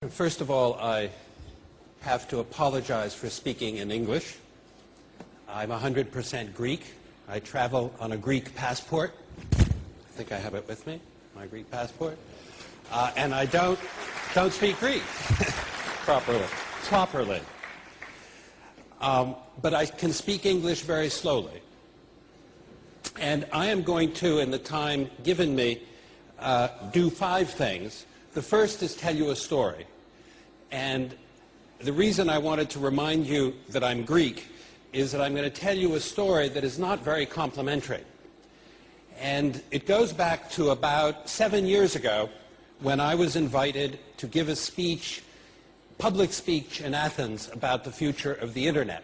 First of all, I have to apologize for speaking in English. I'm 100% Greek. I travel on a Greek passport. I think I have it with me, my Greek passport. And I don't speak Greek properly. But I can speak English very slowly. And I am going to, in the time given me, do 5 things. The first is tell you a story. And the reason I wanted to remind you that I'm Greek is that I'm going to tell you a story that is not very complimentary. And it goes back to about 7 years ago when I was invited to give a speech, public speech in Athens about the future of the Internet.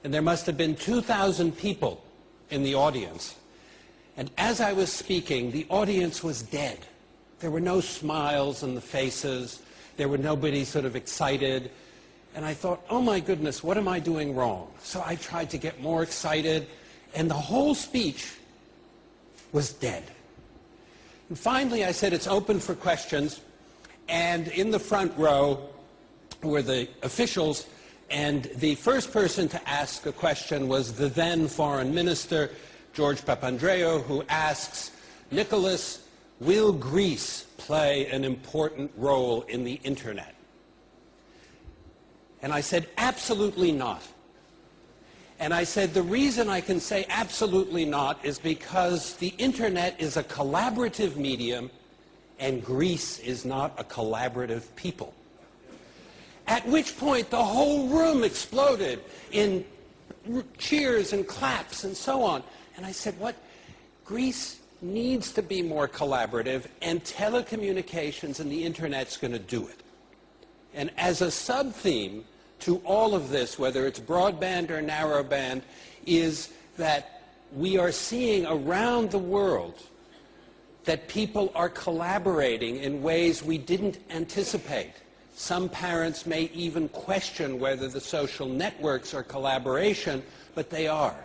And there must have been 2,000 people in the audience. And as I was speaking, the audience was dead. There were no smiles on the faces. There were nobody sort of excited. And I thought, oh my goodness, what am I doing wrong? So I tried to get more excited, and the whole speech was dead. And finally I said, it's open for questions. And in the front row were the officials, and the first person to ask a question was the then foreign minister, George Papandreou, who asks, Nicholas, will Greece play an important role in the Internet? And I said, absolutely not. And I said, the reason I can say absolutely not is because the Internet is a collaborative medium and Greece is not a collaborative people. At which point the whole room exploded in cheers and claps and so on. And I said, what? Greece needs to be more collaborative, and telecommunications and the Internet's going to do it. And as a sub-theme to all of this, whether it's broadband or narrowband, is that we are seeing around the world that people are collaborating in ways we didn't anticipate. Some parents may even question whether the social networks are collaboration, but they are.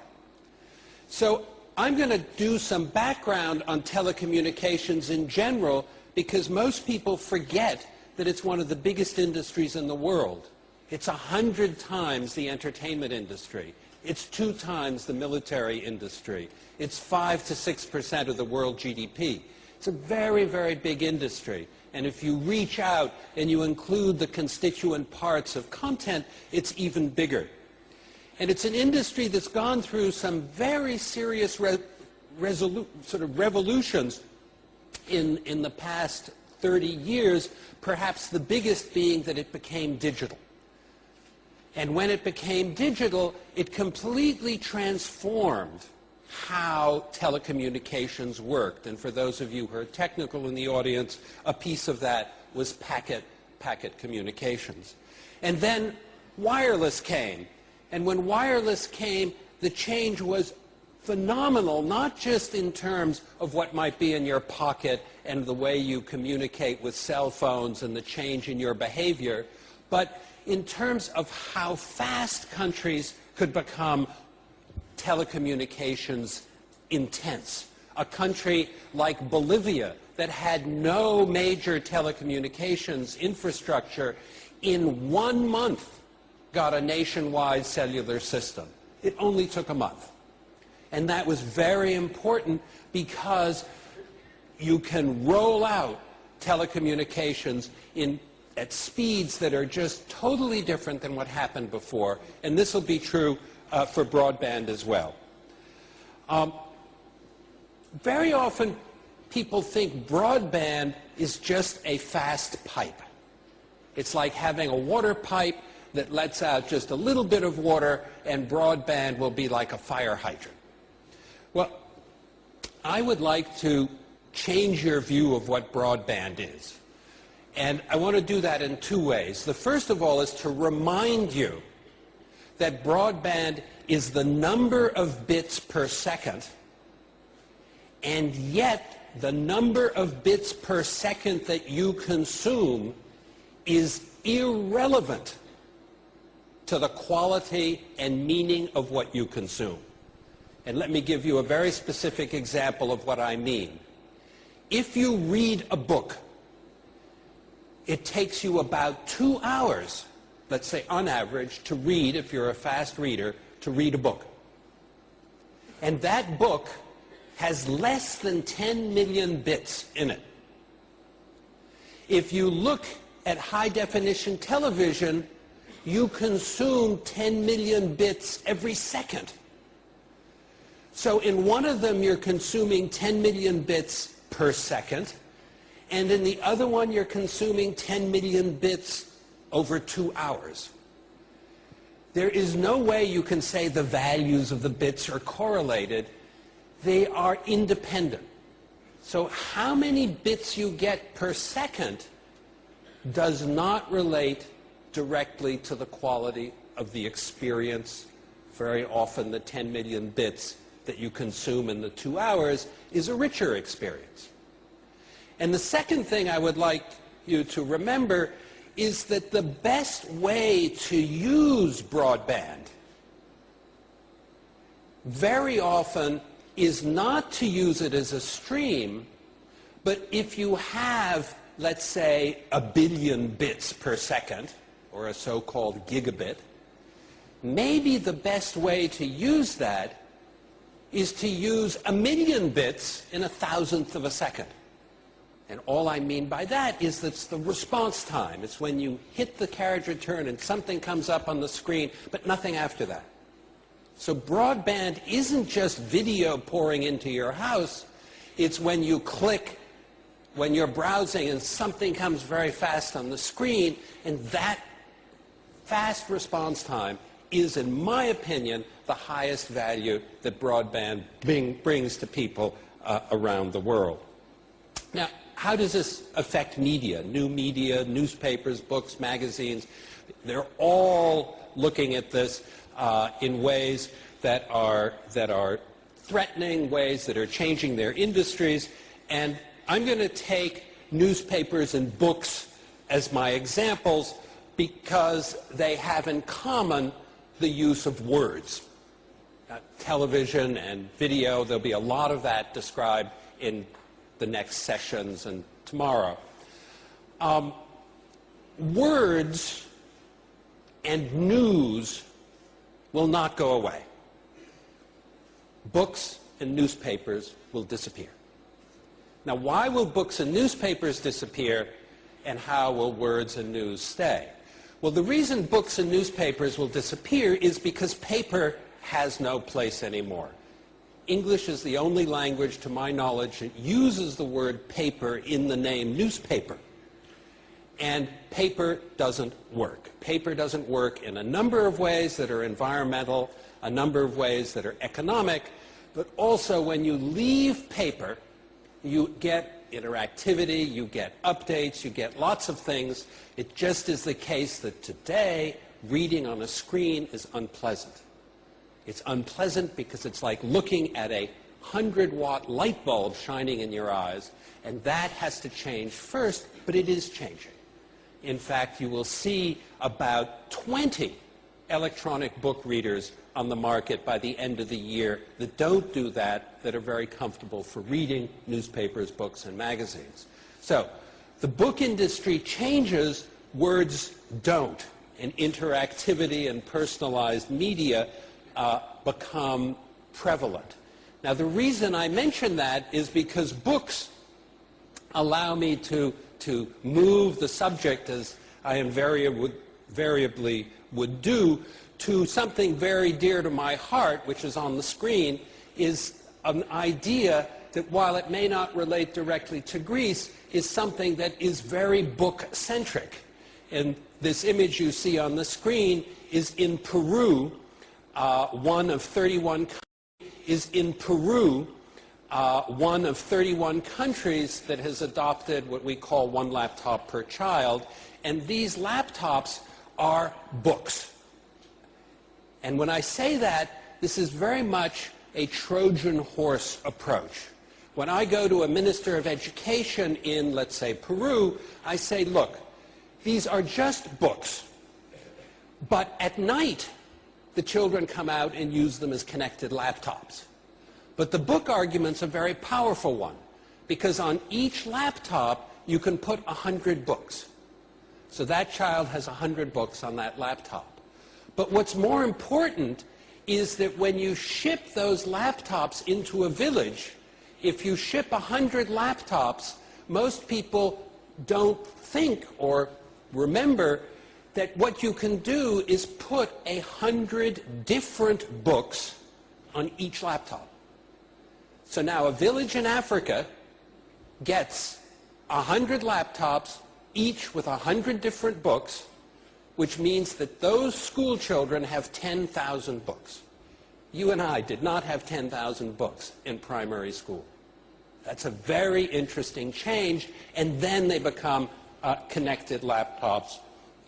So I'm going to do some background on telecommunications in general because most people forget that it's one of the biggest industries in the world. It's 100 times the entertainment industry. It's 2 times the military industry. It's 5 to 6% of the world GDP. It's a very, very big industry. And if you reach out and you include the constituent parts of content, it's even bigger. And it's an industry that's gone through some very serious revolutions in the past 30 years, perhaps the biggest being that it became digital. And when it became digital, it completely transformed how telecommunications worked. And for those of you who are technical in the audience, a piece of that was packet communications. And then wireless came. And when wireless came, the change was phenomenal, not just in terms of what might be in your pocket and the way you communicate with cell phones and the change in your behavior, but in terms of how fast countries could become telecommunications intense. A country like Bolivia that had no major telecommunications infrastructure in 1 month got a nationwide cellular system. It only took a month. And that was very important because you can roll out telecommunications at speeds that are just totally different than what happened before. And this will be true for broadband as well. Very often people think broadband is just a fast pipe. It's like having a water pipe that lets out just a little bit of water, and broadband will be like a fire hydrant. Well, I would like to change your view of what broadband is. And I want to do that in 2 ways. The first of all is to remind you that broadband is the number of bits per second, and yet the number of bits per second that you consume is irrelevant to the quality and meaning of what you consume. And let me give you a very specific example of what I mean. If you read a book, it takes you about 2 hours, let's say on average, to read, if you're a fast reader, to read a book. And that book has less than 10 million bits in it. If you look at high-definition television, you consume 10 million bits every second. So in one of them, you're consuming 10 million bits per second, and in the other one, you're consuming 10 million bits over 2 hours. There is no way you can say the values of the bits are correlated. They are independent. So how many bits you get per second does not relate directly to the quality of the experience. Very often the 10 million bits that you consume in the 2 hours is a richer experience. And the second thing I would like you to remember is that the best way to use broadband very often is not to use it as a stream, but if you have, let's say, 1 billion bits per second, or a so-called gigabit, maybe the best way to use that is to use 1 million bits in 1,000th of a second. And all I mean by that is that's the response time. It's when you hit the carriage return and something comes up on the screen, but nothing after that. So broadband isn't just video pouring into your house. It's when you click, when you're browsing and something comes very fast on the screen, and that fast response time is, in my opinion, the highest value that broadband brings to people around the world. Now, how does this affect media? New media, newspapers, books, magazines, they're all looking at this in ways that are threatening, ways that are changing their industries. And I'm going to take newspapers and books as my examples because they have in common the use of words. Television and video, there'll be a lot of that described in the next sessions and tomorrow. Words and news will not go away. Books and newspapers will disappear. Now, why will books and newspapers disappear, and how will words and news stay? Well, the reason books and newspapers will disappear is because paper has no place anymore. English is the only language, to my knowledge, that uses the word paper in the name newspaper. And paper doesn't work. Paper doesn't work in a number of ways that are environmental, a number of ways that are economic, but also when you leave paper, you get interactivity, you get updates, you get lots of things. It just is the case that today, reading on a screen is unpleasant. It's unpleasant because it's like looking at a 100-watt light bulb shining in your eyes, and that has to change first, but it is changing. In fact, you will see about 20 electronic book readers on the market by the end of the year that don't do that, that are very comfortable for reading newspapers, books, and magazines. So the book industry changes, words don't, and interactivity and personalized media become prevalent. Now, the reason I mention that is because books allow me to move the subject, as I invariably would do, to something very dear to my heart, which is on the screen, is an idea that, while it may not relate directly to Greece, is something that is very book-centric. And this image you see on the screen is in Peru. One of 31 one of 31 countries that has adopted what we call one laptop per child, and these laptops are books. And when I say that, this is very much a Trojan horse approach. When I go to a minister of education in, let's say, Peru, I say, look, these are just books, but at night, the children come out and use them as connected laptops. But the book argument's a very powerful one, because on each laptop, you can put 100 books. So that child has 100 books on that laptop. But what's more important is that when you ship those laptops into a village, if you ship 100 laptops, most people don't think or remember that what you can do is put 100 different books on each laptop. So now a village in Africa gets 100 laptops, each with 100 different books, which means that those school children have 10,000 books. You and I did not have 10,000 books in primary school. That's a very interesting change, and then they become connected laptops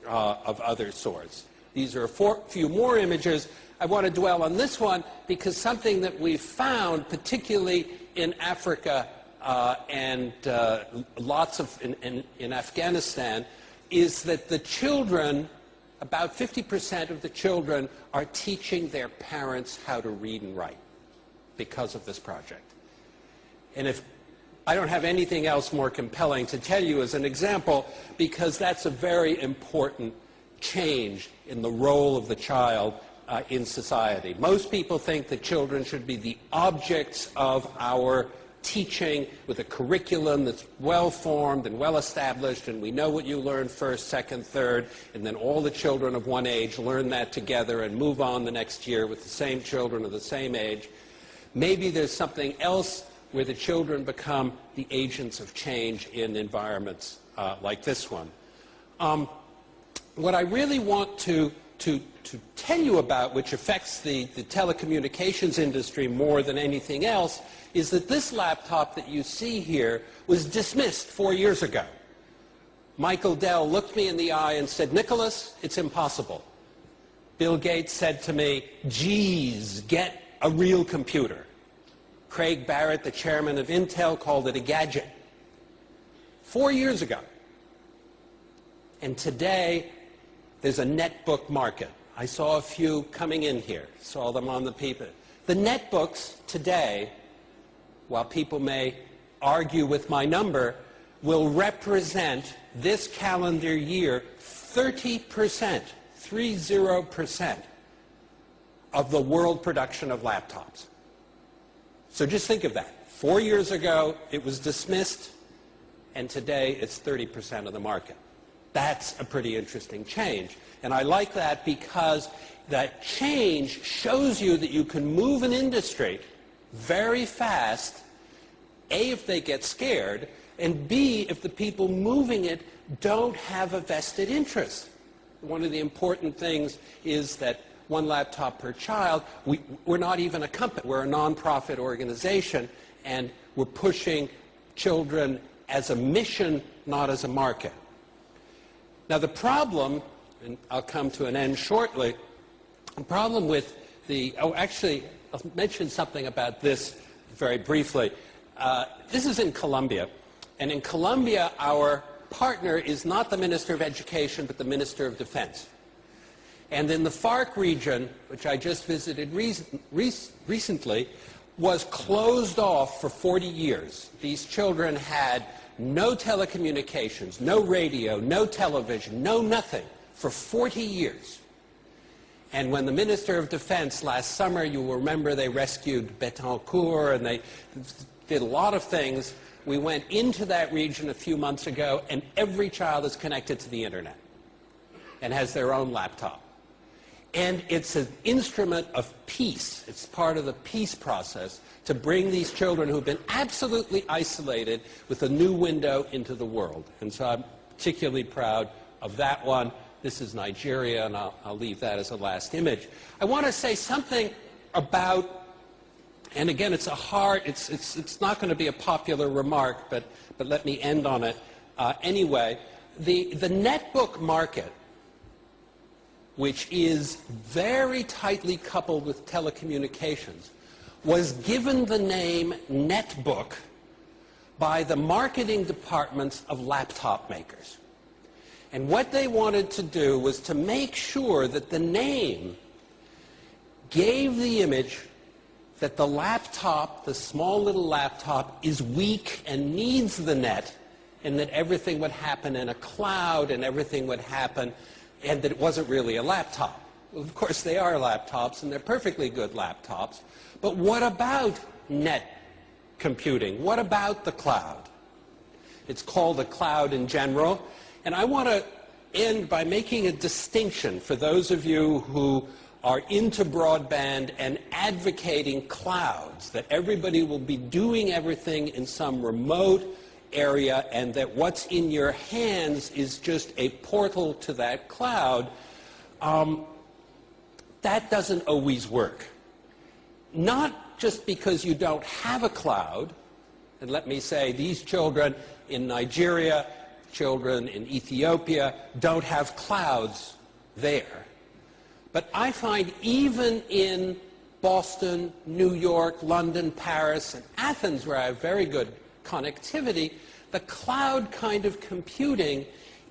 of other sorts. These are a few more images. I want to dwell on this one because something that we've found, particularly in Africa and lots of in Afghanistan, is that the children, about 50% of the children, are teaching their parents how to read and write because of this project. And if I don't have anything else more compelling to tell you as an example, because that's a very important change in the role of the child in society. Most people think that children should be the objects of our teaching with a curriculum that's well-formed and well-established, and we know what you learn first, second, third, and then all the children of one age learn that together and move on the next year with the same children of the same age. Maybe there's something else where the children become the agents of change in environments like this one. What I really want to tell you about, which affects the telecommunications industry more than anything else, is that this laptop that you see here was dismissed 4 years ago. Michael Dell looked me in the eye and said, "Nicholas, it's impossible." Bill Gates said to me, "Geez, get a real computer." Craig Barrett, the chairman of Intel, called it a gadget. 4 years ago. And today, there's a netbook market. I saw a few coming in here, saw them on the people. The netbooks today, while people may argue with my number, will represent this calendar year 30%, 30% of the world production of laptops. So just think of that. 4 years ago, it was dismissed, and today it's 30% of the market. That's a pretty interesting change. And I like that because that change shows you that you can move an industry very fast, A, if they get scared, and B, if the people moving it don't have a vested interest. One of the important things is that one laptop per child. We're not even a company. We're a nonprofit organization, and we're pushing children as a mission, not as a market. Now the problem, and I'll come to an end shortly, the problem with actually, I'll mention something about this very briefly. This is in Colombia, and in Colombia our partner is not the Minister of Education, but the Minister of Defense. And in the FARC region, which I just visited recently, was closed off for 40 years. These children had no telecommunications, no radio, no television, no nothing for 40 years. And when the Minister of Defense last summer, you will remember they rescued Betancourt and they did a lot of things. We went into that region a few months ago, and every child is connected to the internet and has their own laptop. And it's an instrument of peace. It's part of the peace process to bring these children who've been absolutely isolated with a new window into the world. And so I'm particularly proud of that one. This is Nigeria, and I'll leave that as a last image. I want to say something about, and again, it's not going to be a popular remark, but let me end on it anyway. The netbook market, which is very tightly coupled with telecommunications, was given the name netbook by the marketing departments of laptop makers. And what they wanted to do was to make sure that the name gave the image that the laptop, the small little laptop, is weak and needs the net, and that everything would happen in a cloud and everything would happen, and that it wasn't really a laptop. Well, of course, they are laptops, and they're perfectly good laptops. But what about net computing? What about the cloud? It's called a cloud in general. And I want to end by making a distinction for those of you who are into broadband and advocating clouds, that everybody will be doing everything in some remote area and that what's in your hands is just a portal to that cloud. That doesn't always work. Not just because you don't have a cloud, and let me say these children in Nigeria, children in Ethiopia don't have clouds there. But I find even in Boston, New York, London, Paris, and Athens, where I have very good connectivity, the cloud kind of computing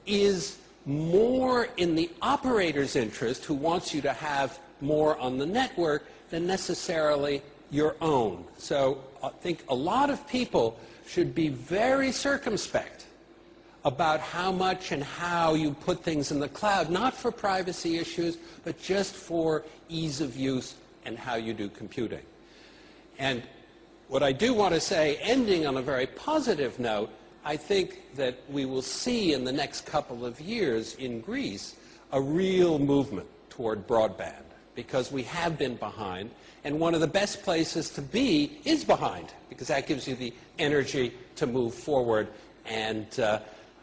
is more in the operator's interest, who wants you to have more on the network, than necessarily your own. So I think a lot of people should be very circumspect about how much and how you put things in the cloud, not for privacy issues, but just for ease of use and how you do computing. And what I do want to say, ending on a very positive note, I think that we will see in the next couple of years in Greece a real movement toward broadband, because we have been behind, and one of the best places to be is behind, because that gives you the energy to move forward. And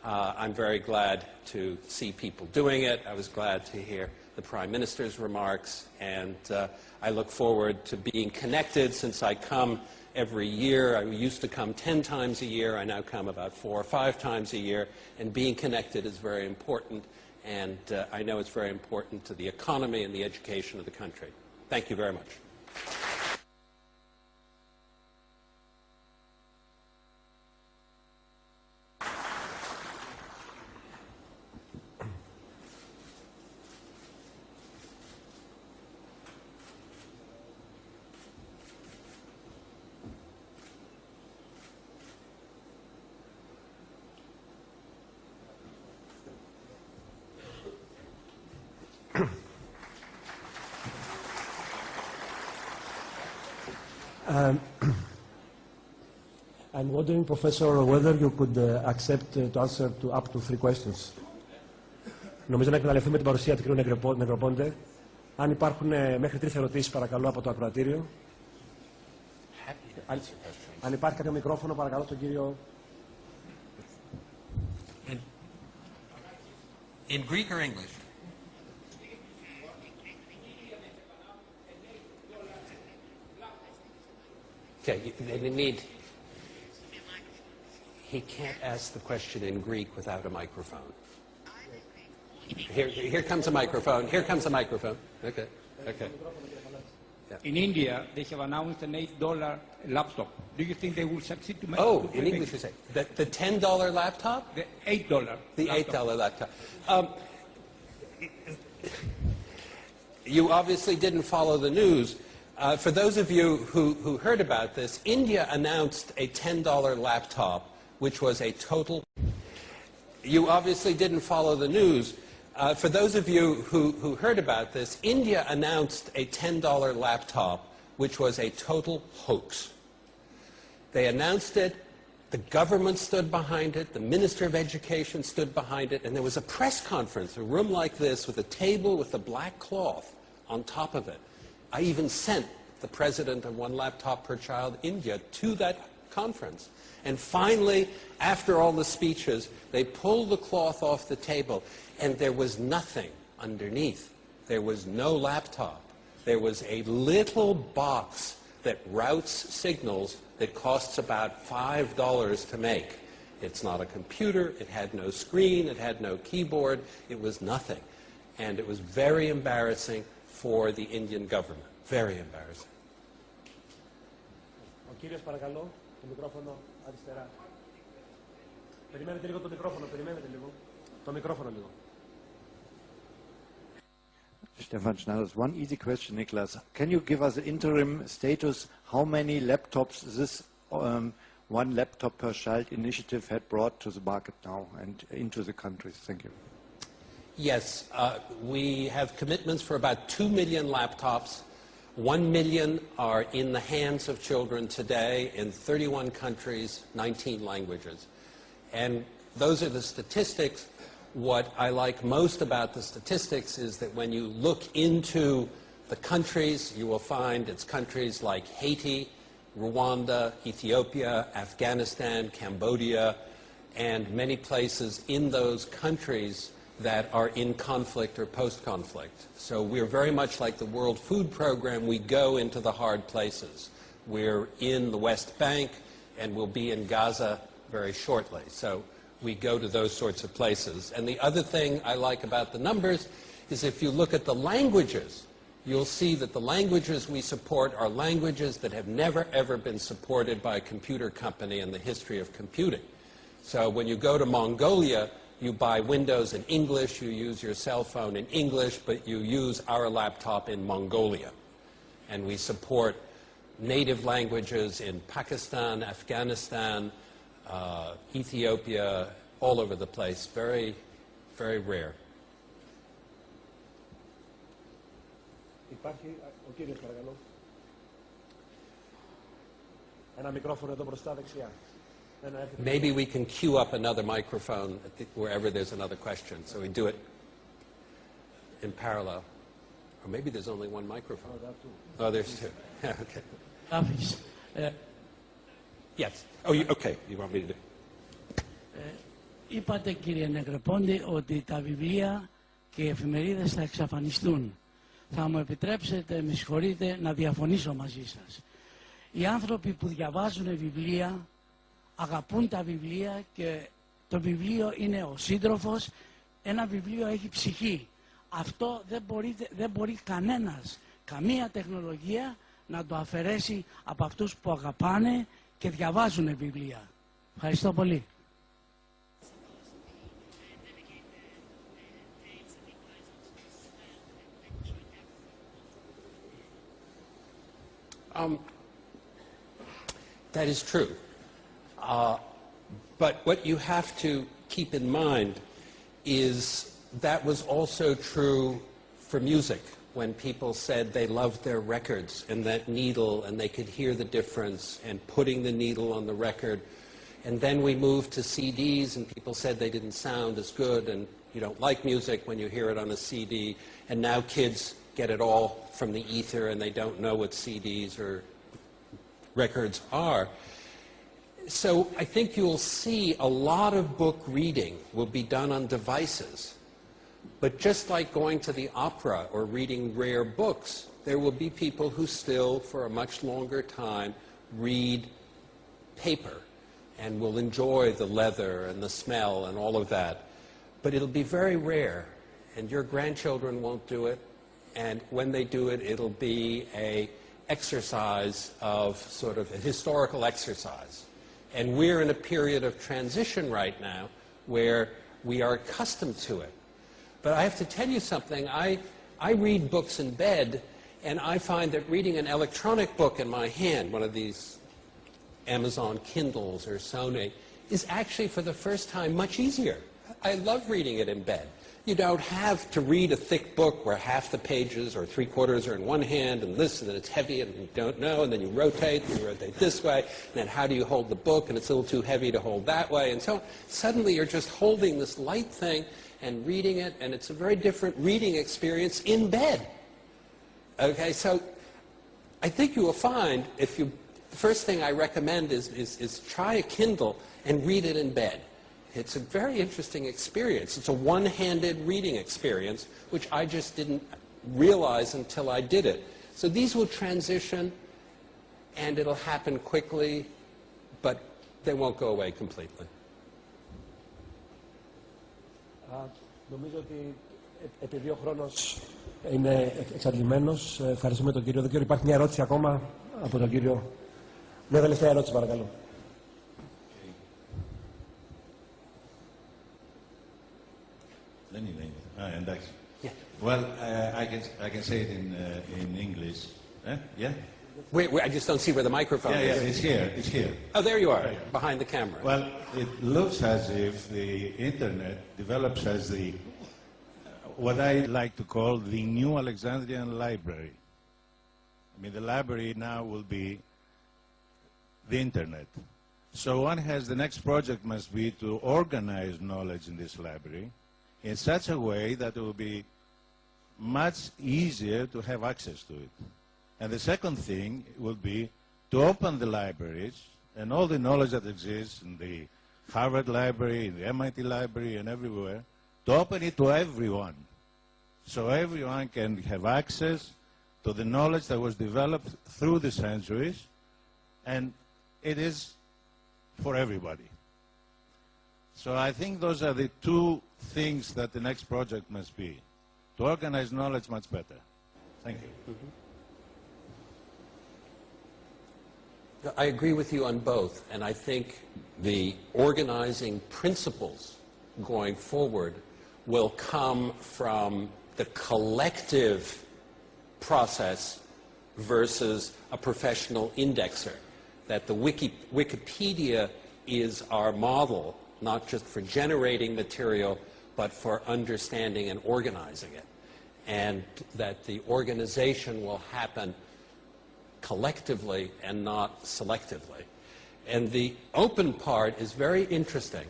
I'm very glad to see people doing it. I was glad to hear the Prime Minister's remarks, and I look forward to being connected. Since I come every year, I used to come 10 times a year, I now come about 4 or 5 times a year, and being connected is very important, and I know it's very important to the economy and the education of the country. Thank you very much. I'm wondering, Professor, whether you could accept to answer to up to 3 questions. Νομίζω να εκμεταλλευτούμε την παρουσία του κ. Negraponte. Αν υπάρχουν μέχρι 3 ερωτήσεις, παρακαλώ, από το ακροατήριο. Αν υπάρχει κάποιο μικρόφωνο, παρακαλώ, στον κύριο. In Greek or English? Okay, they need. He can't ask the question in Greek without a microphone. Here comes a microphone. Here comes a microphone. Okay, okay. Yeah. In India, they have announced an $8 laptop. Do you think they will succeed to make it? Oh, in English you say. The $10 laptop? The $8. The $8 laptop. You obviously didn't follow the news. For those of you who heard about this, India announced a $10 laptop, which was a total. You obviously didn't follow the news. For those of you who heard about this, India announced a $10 laptop, which was a total hoax. They announced it, the government stood behind it, the Minister of Education stood behind it, and there was a press conference, a room like this, with a table with a black cloth on top of it. I even sent the president of One Laptop Per Child India to that conference. And finally, after all the speeches, they pulled the cloth off the table, and there was nothing underneath. There was no laptop. There was a little box that routes signals that costs about $5 to make. It's not a computer. It had no screen. It had no keyboard. It was nothing. And it was very embarrassing for the Indian government. Very embarrassing. Ο κύριος, παρακαλώ, το μικρόφωνο αριστερά. Περιμένετε λίγο το μικρόφωνο, περιμένετε λίγο. Το μικρόφωνο λίγο. Stefan Schneider, one easy question, Niklas. Can you give us an interim status how many laptops this one laptop per child initiative had brought to the market now and into the countries? Thank you. Yes, we have commitments for about 2 million laptops. 1 million are in the hands of children today in 31 countries, 19 languages. And those are the statistics. What I like most about the statistics is that when you look into the countries, you will find it's countries like Haiti, Rwanda, Ethiopia, Afghanistan, Cambodia, and many places in those countries that are in conflict or post-conflict. So we're very much like the World Food Program. We go into the hard places. We're in the West Bank, and we'll be in Gaza very shortly. So we go to those sorts of places. And the other thing I like about the numbers is if you look at the languages, you'll see that the languages we support are languages that have never, ever been supported by a computer company in the history of computing. So when you go to Mongolia, you buy Windows in English, you use your cell phone in English, but you use our laptop in Mongolia. And we support native languages in Pakistan, Afghanistan, Ethiopia, all over the place. Very, very rare. Υπάρχει ο κύριος, παρακαλώ. Ένα μικρόφωνο εδώ μπροστά δεξιά. Maybe we can queue up another microphone wherever there's another question, so we do it in parallel. Or maybe there's only one microphone. Oh, there's two. Okay. Yes. Oh, okay. You want me to do it? Είπατε, κύριε Negraponte, ότι τα βιβλία και οι εφημερίδες θα εξαφανιστούν. Θα μου επιτρέψετε, με συγχωρείτε, να διαφωνήσω μαζί σας. Οι άνθρωποι που διαβάζουν βιβλία αγαπούν τα βιβλία και το βιβλίο είναι ο σύντροφος. Ένα βιβλίο έχει ψυχή. Αυτό δεν μπορεί κανένας, καμία τεχνολογία να το αφαιρέσει από αυτούς που αγαπάνε και διαβάζουν βιβλία. Ευχαριστώ πολύ. That is true. But what you have to keep in mind is that was also true for music, when people said they loved their records and that needle, and they could hear the difference, and putting the needle on the record. And then we moved to CDs, and people said they didn't sound as good, and you don't like music when you hear it on a CD. And now kids get it all from the ether, and they don't know what CDs or records are. So I think you'll see a lot of book reading will be done on devices. But just like going to the opera or reading rare books, there will be people who still, for a much longer time, read paper and will enjoy the leather and the smell and all of that. But it'll be very rare, and your grandchildren won't do it, and when they do it, it'll be an exercise of sort of a historical exercise. And we're in a period of transition right now where we are accustomed to it. But I have to tell you something. I read books in bed, and I find that reading an electronic book in my hand, one of these Amazon Kindles or Sony, is actually for the first time much easier. I love reading it in bed. You don't have to read a thick book where half the pages or three-quarters are in one hand and this, and then it's heavy and you don't know, and then you rotate this way, and then how do you hold the book, and it's a little too heavy to hold that way, and so on. Suddenly you're just holding this light thing and reading it, and it's a very different reading experience in bed. Okay, so I think you will find, the first thing I recommend is try a Kindle and read it in bed. It's a very interesting experience. It's a one-handed reading experience, which I just didn't realize until I did it. So these will transition, and it'll happen quickly, but they won't go away completely. Νομίζω ότι επειδή ο χρόνος είναι εξαντλημένος, ευχαριστούμε τον κύριο. Δεν ξέρω, υπάρχει μια ερώτηση ακόμα από τον κύριο. Μια τελευταία ερώτηση, παρακαλώ. Well, I can say it in English. Yeah? Wait, I just don't see where the microphone is. It's here. It's here. Oh, there you are, behind the camera. Well, it looks as if the internet develops as what I like to call the new Alexandrian library. I mean, the library now will be the internet. So the next project must be to organize knowledge in this library in such a way that it will be much easier to have access to it. And the second thing will be to open the libraries and all the knowledge that exists in the Harvard Library, in the MIT Library, and everywhere, to open it to everyone. So everyone can have access to the knowledge that was developed through the centuries, and it is for everybody. So I think those are the two things that the next project must be, to organize knowledge much better. Thank you. Mm-hmm. I agree with you on both, and I think the organizing principles going forward will come from the collective process versus a professional indexer. That the Wikipedia is our model, not just for generating material, but for understanding and organizing it. And that the organization will happen collectively and not selectively. And the open part is very interesting.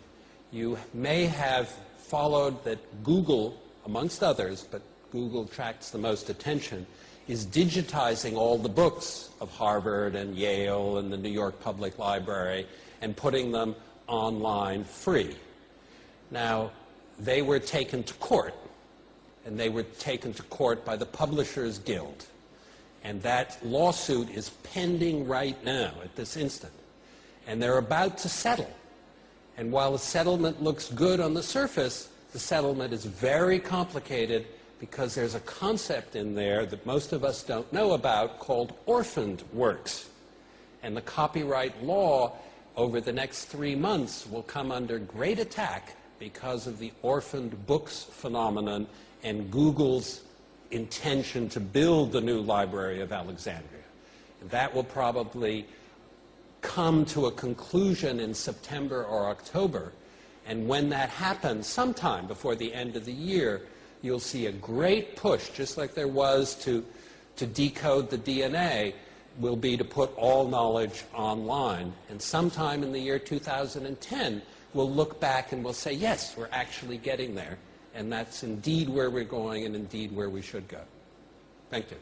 You may have followed that Google, amongst others, but Google attracts the most attention, is digitizing all the books of Harvard and Yale and the New York Public Library and putting them online free. Now, they were taken to court, and they were taken to court by the Publishers Guild. And that lawsuit is pending right now, at this instant. And they're about to settle. And while the settlement looks good on the surface, the settlement is very complicated because there's a concept in there that most of us don't know about called orphaned works. And the copyright law over the next 3 months will come under great attack because of the orphaned books phenomenon and Google's intention to build the new Library of Alexandria. And that will probably come to a conclusion in September or October. And when that happens, sometime before the end of the year, you'll see a great push, just like there was to decode the DNA, will be to put all knowledge online. And sometime in the year 2010, we'll look back and we'll say, yes, we're actually getting there. And that's indeed where we're going and indeed where we should go. Thank you.